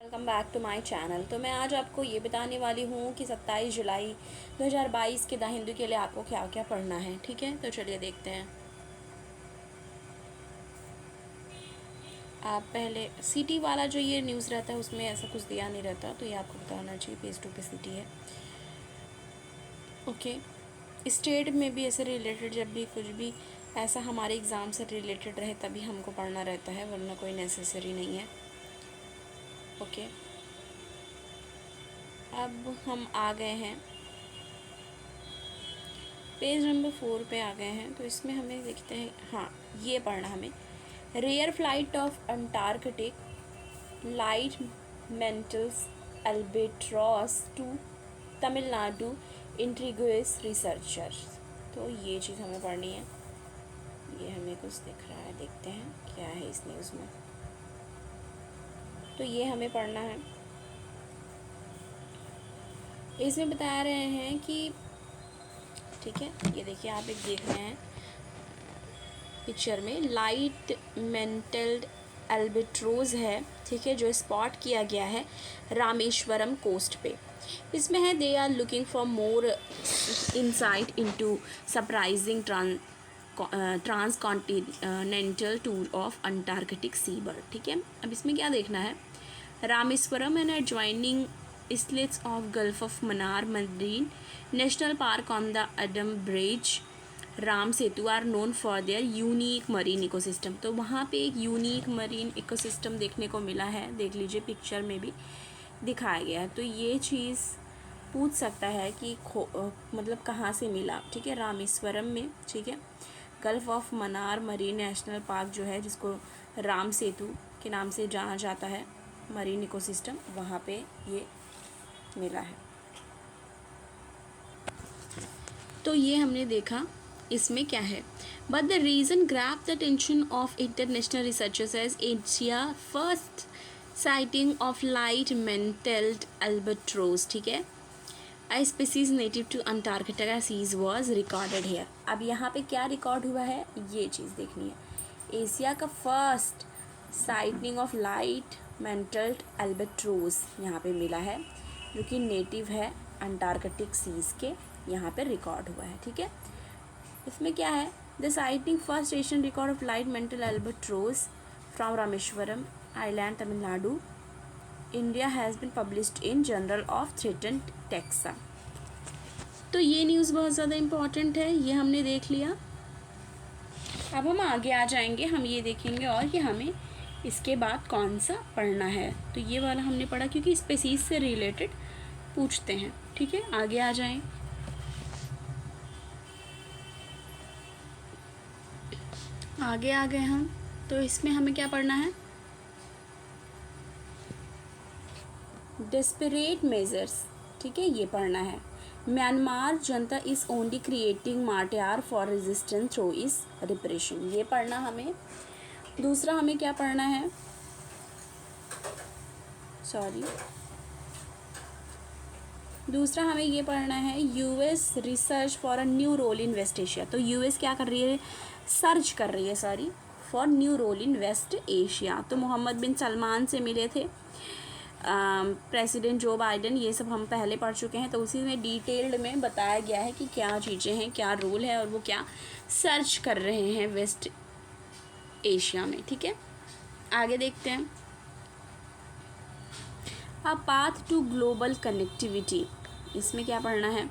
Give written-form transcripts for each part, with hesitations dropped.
Welcome back to my channel. तो मैं आज आपको ये बताने वाली हूँ कि 27 जुलाई 2022 के द हिंदू के लिए आपको क्या क्या पढ़ना है। ठीक है, तो चलिए देखते हैं। आप पहले सिटी वाला जो ये न्यूज़ रहता है उसमें ऐसा कुछ दिया नहीं रहता, तो ये आपको बताना चाहिए। पेज 2 पे सिटी है। ओके, स्टेट में भी ऐसे रिलेटेड जब भी कुछ भी ऐसा हमारे एग्ज़ाम से रिलेटेड रहे तभी हमको पढ़ना रहता है, वरना कोई नेसेसरी नहीं है। ओके, अब हम आ गए हैं पेज नंबर 4 पे आ गए हैं। तो इसमें हमें देखते हैं, हाँ ये पढ़ना हमें। Rare flight of Antarctic light mantled albatross to Tamil Nadu intrigues researchers. तो ये चीज़ हमें पढ़नी है। ये हमें कुछ दिख रहा है, देखते हैं क्या है इस न्यूज़ में। तो ये हमें पढ़ना है। इसमें बता रहे हैं कि ठीक है, ये देखिए आप एक देख रहे हैं पिक्चर में, लाइट मेंटल्ड एल्बेट्रोज है, ठीक है, जो स्पॉट किया गया है रामेश्वरम कोस्ट पे। इसमें है they are looking for more insight into surprising transcontinental tour of Antarctic sea bird. ठीक है, अब इसमें क्या देखना है। Rameswaram and adjoining islets of Gulf of Mannar Marine National Park on the Adam Bridge Ram Setu are known for their unique marine ecosystem. तो वहाँ पे एक यूनिक मरीन इकोसिस्टम देखने को मिला है, देख लीजिए पिक्चर में भी दिखाया गया है। तो ये चीज़ पूछ सकता है कि मतलब कहाँ से मिला। ठीक है, रामेश्वरम में, ठीक है, gulf of Mannar marine national park जो है, जिसको राम सेतु के नाम से जाना जाता है, मरीन इकोसिस्टम, वहाँ पे ये मिला है। तो ये हमने देखा इसमें क्या है। But the region grab the attention of international researchers as Asia first sighting of light mantled albatross. ठीक है, a species native to Antarctica seas was recorded here। अब यहाँ पे क्या रिकॉर्ड हुआ है ये चीज़ देखनी है। एशिया का first साइटनिंग of light mantled albatross यहाँ पे मिला है, जो कि नेटिव है अंटार्कटिक सीज के, यहाँ पे रिकॉर्ड हुआ है। ठीक है, इसमें क्या है, the sighting first Asian record of light mantled albatross from Rameswaram island Tamil Nadu India has been published in journal of threatened taxa. तो ये न्यूज़ बहुत ज़्यादा इम्पॉर्टेंट है, ये हमने देख लिया। अब हम आगे आ जाएंगे, हम ये देखेंगे और कि हमें इसके बाद कौन सा पढ़ना है। तो ये वाला हमने पढ़ा क्योंकि स्पीसीज से रिलेटेड पूछते हैं। ठीक है, आगे आ जाएं। आगे आ गए हम, तो इसमें हमें क्या पढ़ना है। डेस्परेट मेजर्स, ठीक है, ये पढ़ना है। Myanmar Janata is only creating martyr for resistance through इस रिप्रेशन, ये पढ़ना हमें। दूसरा हमें क्या पढ़ना है, दूसरा हमें ये पढ़ना है, US research for a new role in West Asia. तो यूएस क्या कर रही है, सर्च कर रही है for new role in West Asia. तो मोहम्मद बिन सलमान से मिले थे प्रेसिडेंट जो बाइडेन, ये सब हम पहले पढ़ चुके हैं। तो उसी में डिटेल्ड में बताया गया है कि क्या चीज़ें हैं, क्या रोल है, और वो क्या सर्च कर रहे हैं वेस्ट एशिया में। ठीक है, आगे देखते हैं। A path to global connectivity, इसमें क्या पढ़ना है।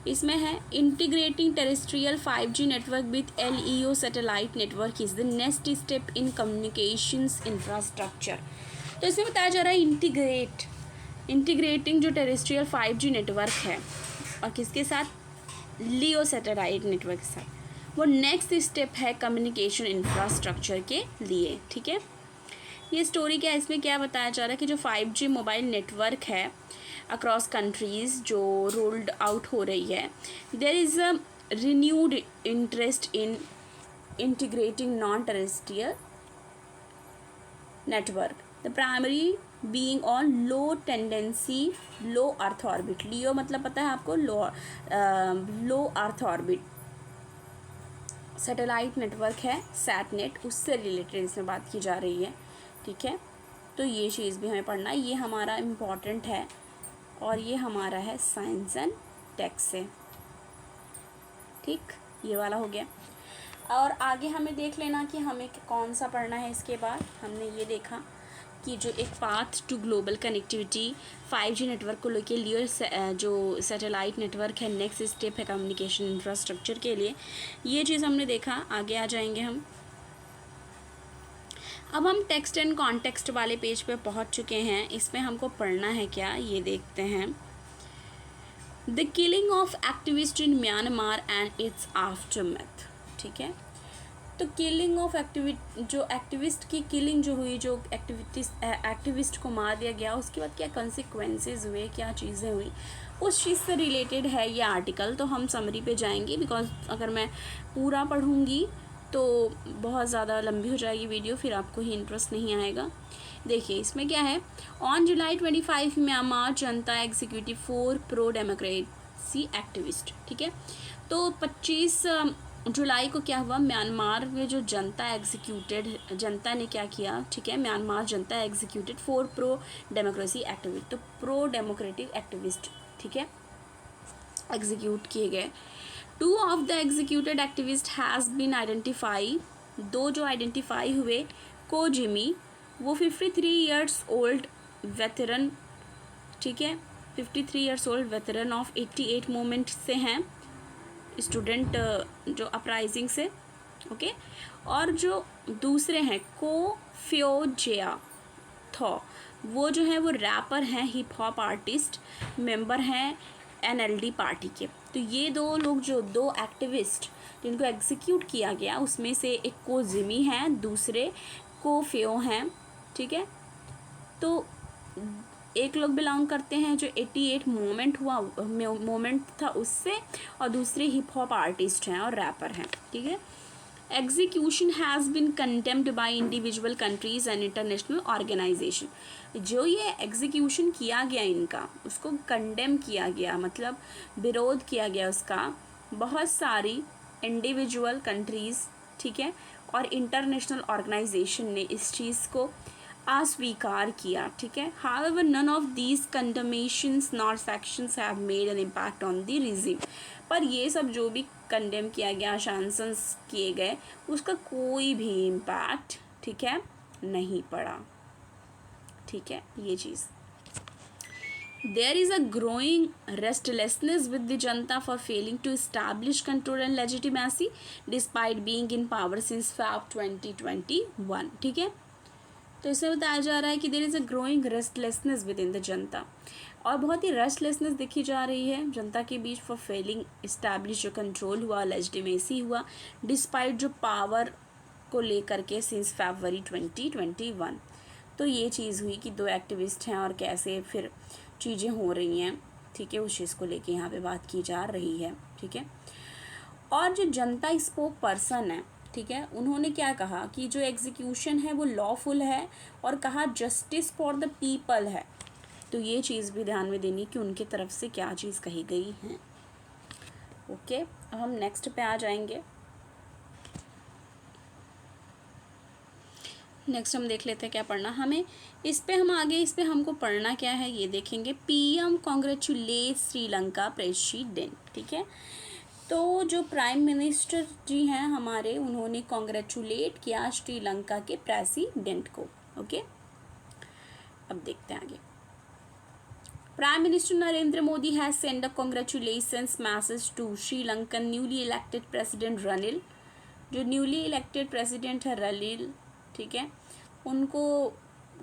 इसमें है integrating terrestrial 5G network with LEO satellite network is the next step in communications infrastructure. तो इसमें बताया जा रहा है इंटीग्रेटिंग जो टेरेस्ट्रियल 5G नेटवर्क है और किसके साथ, लियो सैटेलाइट नेटवर्क के साथ, वो नेक्स्ट स्टेप है कम्युनिकेशन इंफ्रास्ट्रक्चर के लिए। ठीक है, ये स्टोरी क्या है, इसमें क्या बताया जा रहा है कि जो 5G मोबाइल नेटवर्क है अक्रॉस कंट्रीज़ जो रोल्ड आउट हो रही है, there is a renewed interest in integrating non terrestrial network, the primary being on low tendency low earth orbit। लियो मतलब पता है आपको, लो अर्थ ऑर्बिट सैटेलाइट नेटवर्क है, सैटनेट, उससे रिलेटेड इसमें बात की जा रही है। ठीक है, तो ये चीज़ भी हमें पढ़ना है, ये हमारा इम्पॉर्टेंट है। और ये हमारा है साइंस एंड टेक से, ठीक, ये वाला हो गया। और आगे हमें देख लेना कि हमें कौन सा पढ़ना है। इसके बाद हमने ये देखा कि जो एक path to global connectivity 5G network को लेके लिए जो सैटेलाइट नेटवर्क है नेक्स्ट स्टेप है कम्युनिकेशन इंफ्रास्ट्रक्चर के लिए, ये चीज़ हमने देखा। आगे आ जाएंगे हम। अब हम टेक्स्ट एंड कॉन्टेक्स्ट वाले पेज पे पहुंच चुके हैं। इसमें हमको पढ़ना है क्या, ये देखते हैं। The killing of activist in Myanmar and it's aftermath, ठीक है। तो किलिंग ऑफ जो एक्टिविस्ट की किलिंग जो हुई, जो एक्टिविस्ट को मार दिया गया, उसके बाद क्या कंसिक्वेंसेस हुए, क्या चीज़ें हुई, उस चीज़ से रिलेटेड है ये आर्टिकल। तो हम समरी पे जाएंगे, बिकॉज अगर मैं पूरा पढ़ूंगी तो बहुत ज़्यादा लंबी हो जाएगी वीडियो, फिर आपको ही इंटरेस्ट नहीं आएगा। देखिए इसमें क्या है। On July 25 Myanmar Janata executive 4 pro democracy activist, ठीक है। तो 25 जुलाई को क्या हुआ, म्यांमार में जो जनता एग्जीक्यूटेड, जनता ने क्या किया, ठीक है, Myanmar junta executed 4 pro democracy activist. तो प्रो डेमोक्रेटिक एक्टिविस्ट, ठीक है, एग्जीक्यूट किए गए। 2 of the executed activist has been identify, 2 जो आइडेंटिफाई हुए, को जिमी, वो 53 ईयर्स ओल्ड वेटरन, ठीक है, 53 years old veteran of 88 movement से हैं, स्टूडेंट जो अपराइजिंग से, ओके। और जो दूसरे हैं को फ्योजिया थॉ, वो जो है वो रैपर हैं, हिप हॉप आर्टिस्ट, मेंबर हैं NLD पार्टी के। तो ये 2 लोग, जो 2 एक्टिविस्ट जिनको एग्जीक्यूट किया गया, उसमें से एक को जिमी हैं, दूसरे को फ्यो हैं, ठीक है। तो एक लोग बिलोंग करते हैं जो 88 मोमेंट था उससे, और दूसरे हिप हॉप आर्टिस्ट हैं और रैपर हैं, ठीक है। Execution has been condemned by individual countries and international organisation. जो ये एग्जीक्यूशन किया गया इनका, उसको कंडेम किया गया, मतलब विरोध किया गया उसका, बहुत सारी इंडिविजुअल कंट्रीज़, ठीक है, और इंटरनेशनल ऑर्गेनाइजेशन ने इस चीज़ को अस्वीकार किया, ठीक है। However none of these condemnations nor sanctions have made an impact on the regime. पर ये सब जो भी कंडेम किया गया, शांसन्स किए गए, उसका कोई भी इम्पैक्ट, ठीक है, नहीं पड़ा, ठीक है, ये चीज़। There is a growing restlessness with the Janata for failing to establish control and legitimacy despite being in power since Feb 2021, ठीक है। तो इसमें बताया जा रहा है कि there is a growing restlessness within the janata, और बहुत ही रेस्टलेसनेस देखी जा रही है जनता के बीच फॉर फेलिंग इस्टेब्लिश, जो कंट्रोल हुआ, लेजिटिमेसी हुआ, डिस्पाइट जो पावर को लेकर के सिंस फरवरी 2021। तो ये चीज़ हुई कि 2 एक्टिविस्ट हैं और कैसे फिर चीज़ें हो रही हैं, ठीक है, उस चीज़ को लेके यहाँ पे बात की जा रही है, ठीक है। और जो जनता स्पोक पर्सन है, ठीक है, उन्होंने क्या कहा कि जो एग्जीक्यूशन है वो लॉफुल है, और कहा जस्टिस फॉर द पीपल है। तो ये चीज़ भी ध्यान में देनी कि उनकी तरफ से क्या चीज़ कही गई है, ओके। अब हम नेक्स्ट पे आ जाएंगे। नेक्स्ट हम देख लेते हैं क्या पढ़ना हमें। इस पे हमको पढ़ना क्या है ये देखेंगे। PM कॉन्ग्रेचुलेट श्रीलंका प्रेसिडेंट, ठीक है। तो जो प्राइम मिनिस्टर जी हैं हमारे, उन्होंने कॉन्ग्रेचुलेट किया श्रीलंका के प्रेसिडेंट को, ओके। अब देखते हैं आगे। Prime minister Narendra Modi has send a congratulations message to Sri Lankan newly elected president Ranil. जो न्यूली इलेक्टेड प्रेसिडेंट है रनिल, ठीक है, उनको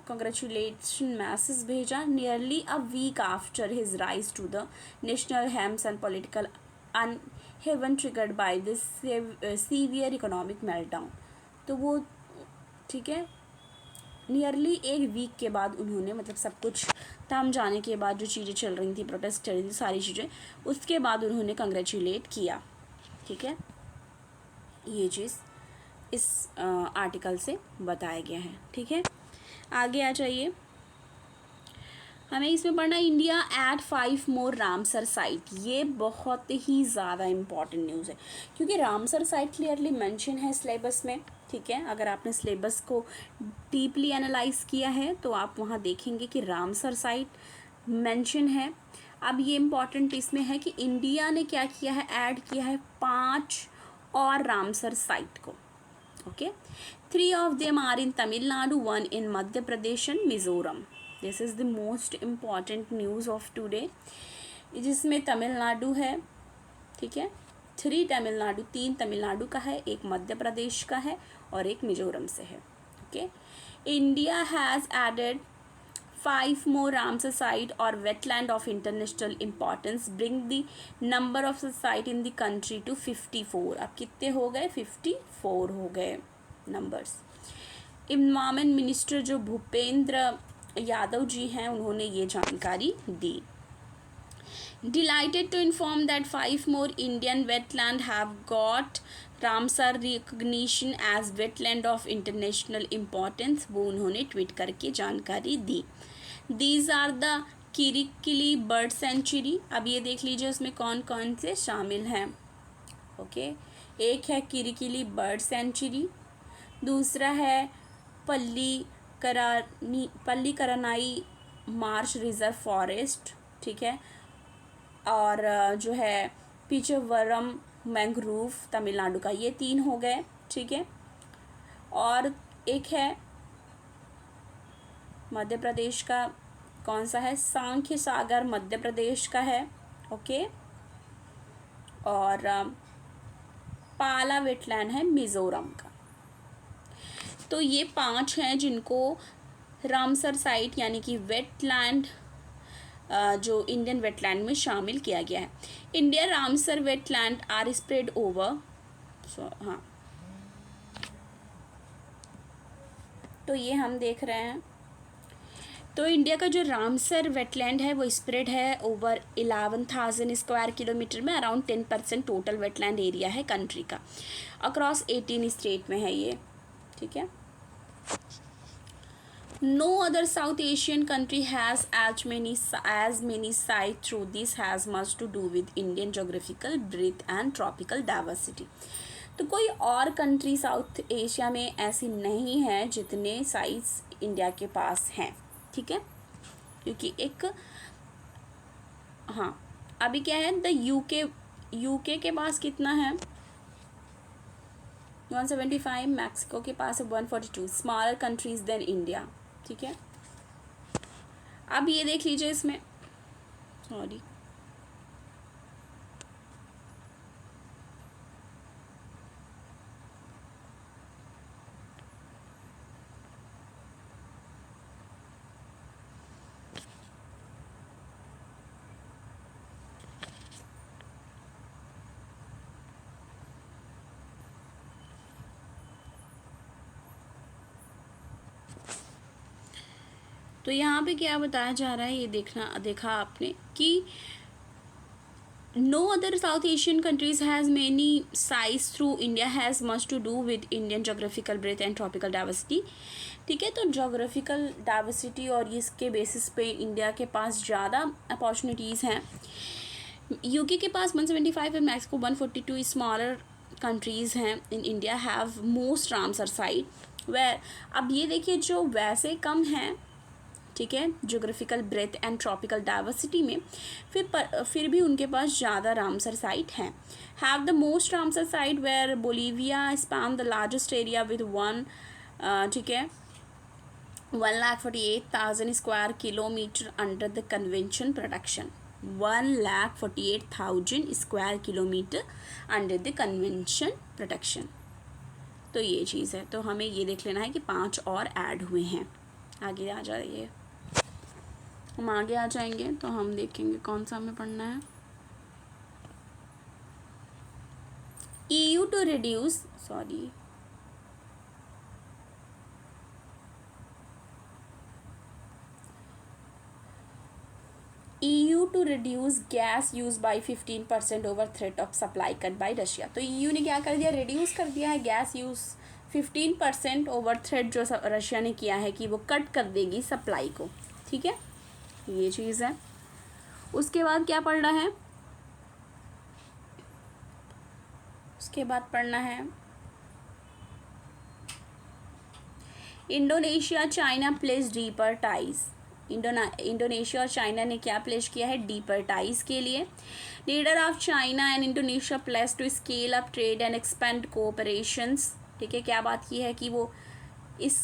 कॉन्ग्रेचुलेशन मैसेज भेजा nearly a week after his rise to the national helms and political अनहेवन triggered by this severe economic meltdown. तो वो, ठीक है, नियरली 1 वीक के बाद उन्होंने, मतलब सब कुछ थम जाने के बाद, जो चीज़ें चल रही थी, प्रोटेस्ट चल रही थी, सारी चीज़ें, उसके बाद उन्होंने कंग्रेचुलेट किया, ठीक है। ये चीज़ इस आर्टिकल से बताया गया है, ठीक है। आगे आ जाइए। हमें इसमें पढ़ना इंडिया ऐड 5 मोर रामसर साइट। ये बहुत ही ज़्यादा इम्पॉर्टेंट न्यूज़ है, क्योंकि रामसर साइट क्लियरली मेंशन है सिलेबस में, ठीक है, अगर आपने सिलेबस को डीपली एनालाइज किया है तो आप वहाँ देखेंगे कि रामसर साइट मेंशन है। अब ये इम्पॉर्टेंट इसमें है कि इंडिया ने क्या किया है, ऐड किया है 5 और रामसर साइट को। Okay, 3 of them are in Tamil Nadu, 1 in Madhya Pradesh and Mizoram. This is the most important news of today, जिसमें तमिलनाडु है, ठीक है, 3 तमिलनाडु का है, 1 मध्य प्रदेश का है और 1 मिजोरम से है। Okay, India has added 5 more Ramsar site or wetland of international importance, bring the number of the site in the country to 54। अब कितने हो गए, 54 हो गए नंबर्स। इन्वायरमेंट मिनिस्टर जो भूपेंद्र यादव जी हैं, उन्होंने ये जानकारी दी। Delighted to inform that 5 more Indian wetland have got Ramsar recognition as wetland of international importance, वो उन्होंने ट्वीट करके जानकारी दी। These are the Kirikili bird sanctuary. अब ये देख लीजिए उसमें कौन कौन से शामिल हैं। ओके, एक है किरिकिली बर्ड सेंचुरी, दूसरा है पल्लीकरनाई मार्श रिजर्व फॉरेस्ट, ठीक है, और जो है पिचवरम मैंग्रोव तमिलनाडु का, ये 3 हो गए, ठीक है। और एक है मध्य प्रदेश का, कौन सा है, सांख्य सागर मध्य प्रदेश का है। ओके, और पाला वेटलैंड है मिजोरम का। तो ये 5 हैं जिनको रामसर साइट यानी कि वेटलैंड जो इंडियन वेटलैंड में शामिल किया गया है। India Ramsar wetland are spread over, हाँ, तो ये हम देख रहे हैं। तो इंडिया का जो रामसर वेटलैंड है वो स्प्रेड है ओवर 11,000 स्क्वायर किलोमीटर में, अराउंड 10% टोटल वेटलैंड एरिया है कंट्री का, अक्रॉस 18 स्टेट में है ये, ठीक है। No other South Asian country has as many sites through this has much to do with Indian geographical breadth and tropical diversity। तो कोई और कंट्री साउथ एशिया में ऐसी नहीं है जितने साइट्स इंडिया के पास हैं, ठीक है, क्योंकि एक, हाँ, अभी क्या है, द यूके के पास कितना है, 175, मैक्सिको के पास है 142, स्मॉलर कंट्रीज देन इंडिया, ठीक है। अब ये देख लीजिए इसमें, सॉरी, तो यहाँ पे क्या बताया जा रहा है, ये देखा आपने कि no other South Asian countries has many sites through India has much to do with Indian geographical breadth and tropical diversity, ठीक है। तो जोग्राफिकल डाइवर्सिटी और इसके बेसिस पे इंडिया के पास ज़्यादा अपॉर्चुनिटीज़ हैं। यूके के पास 175 और मैक्सिको 142 स्मॉलर कंट्रीज़ हैं in India have most Ramsar site where. अब ये देखिए जो वैसे कम हैं, ठीक है, geographical breadth and tropical diversity में, फिर भी उनके पास ज़्यादा रामसर साइट हैं। Have the most Ramsar site where Bolivia span the largest area with 1, ठीक है, 1,48,000 square kilometre under the convention protection, 1,48,000 square kilometre under the convention protection. तो ये चीज़ है, तो हमें ये देख लेना है कि 5 और ऐड हुए हैं। आगे आ जाइए, हम आगे आ जाएंगे तो हम देखेंगे कौन सा हमें पढ़ना है। EU to reduce, sorry, EU to reduce gas use by 15% over threat of supply cut by Russia। तो EU ने क्या कर दिया, रिड्यूस कर दिया है गैस यूज़ 15% ओवर थ्रेट जो रशिया ने किया है कि वो कट कर देगी सप्लाई को, ठीक है, ये चीज़ है। उसके बाद क्या पढ़ना है, उसके बाद पढ़ना है Indonesia China place deeper ties. Indonesia और चाइना ने क्या प्लेस किया है? डीपर टाइज के लिए। Leader of China and Indonesia place to scale up trade and expand cooperations. ठीक है, क्या बात की है कि वो इस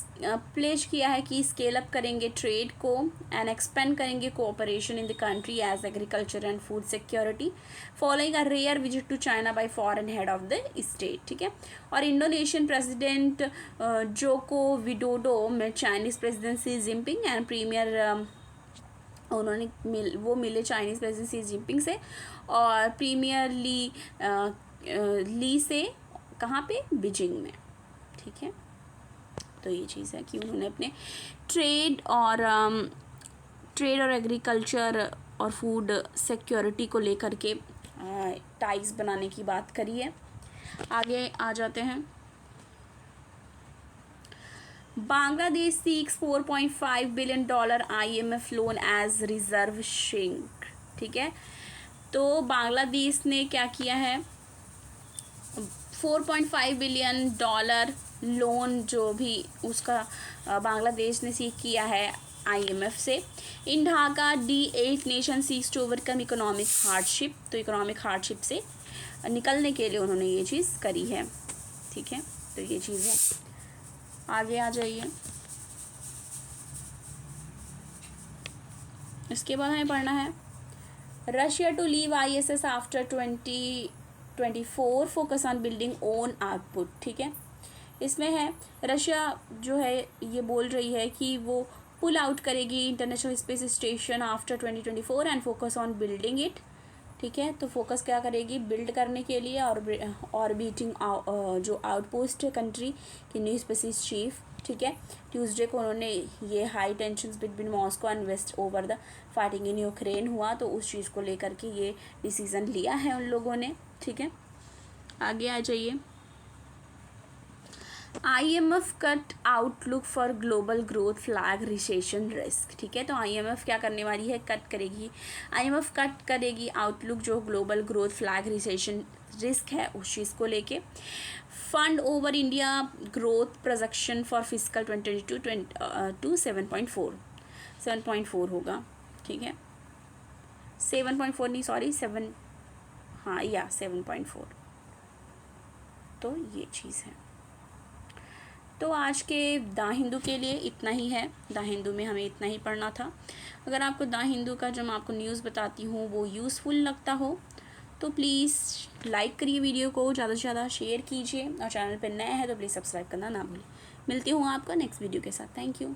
प्लेज किया है कि स्केल अप करेंगे ट्रेड को एंड एक्सपेंड करेंगे cooperation in the country as agriculture and food security following a rare visit to China by foreign head of the state. ठीक है, और इंडोनेशियन प्रेसिडेंट जोको विडोडो में Chinese president Xi Jinping and premier उन्होंने वो मिले Chinese president Xi Jinping से और premier Li से, कहाँ पे? बीजिंग में। ठीक है, तो ये चीज़ है कि उन्होंने अपने ट्रेड और एग्रीकल्चर और फूड सिक्योरिटी को लेकर के टाइज बनाने की बात करी है। आगे आ जाते हैं। Bangladesh seeks $4.5 billion IMF loan as reserve shrink. ठीक है, तो बांग्लादेश ने क्या किया है? $4.5 बिलियन लोन जो भी उसका बांग्लादेश ने सीख किया है IMF से। In Dhaka D8 nation seeks to overcome economic hardship. तो इकोनॉमिक हार्डशिप से निकलने के लिए उन्होंने ये चीज़ करी है। ठीक है, तो ये चीज़ है। आगे आ जाइए। इसके बाद हमें पढ़ना है Russia to leave ISS after 2024 focus on building own output. ठीक है, इसमें है रशिया जो है ये बोल रही है कि वो पुल आउट करेगी international space station after 2024 and focus on building it. ठीक है, तो फोकस क्या करेगी? बिल्ड करने के लिए और बीटिंग जो आउटपोस्ट है कंट्री की न्यू स्पेसिस चीफ। ठीक है, ट्यूसडे को उन्होंने ये high tension between Moscow and west over the fighting in Ukraine हुआ, तो उस चीज़ को लेकर के ये डिसीज़न लिया है उन लोगों ने। ठीक है, आगे आ जाइए। IMF cut outlook for global growth flag recession risk. ठीक है, तो IMF क्या करने वाली है? कट करेगी। IMF कट करेगी आउटलुक जो global growth flag recession risk है उस चीज़ को लेके। Fund over India growth projection for physical 2022 to 7.4 होगा। ठीक है, 7.4 नहीं, सॉरी 7, हाँ या 7.4। तो ये चीज़ है। तो आज के द हिंदू के लिए इतना ही है। द हिंदू में हमें इतना ही पढ़ना था। अगर आपको द हिंदू का जो मैं आपको न्यूज़ बताती हूँ वो यूज़फुल लगता हो तो प्लीज़ लाइक करिए वीडियो को, ज़्यादा से ज़्यादा शेयर कीजिए और चैनल पर नए हैं तो प्लीज़ सब्सक्राइब करना ना भूलें। मिलती हूँ आपका नेक्स्ट वीडियो के साथ। Thank you.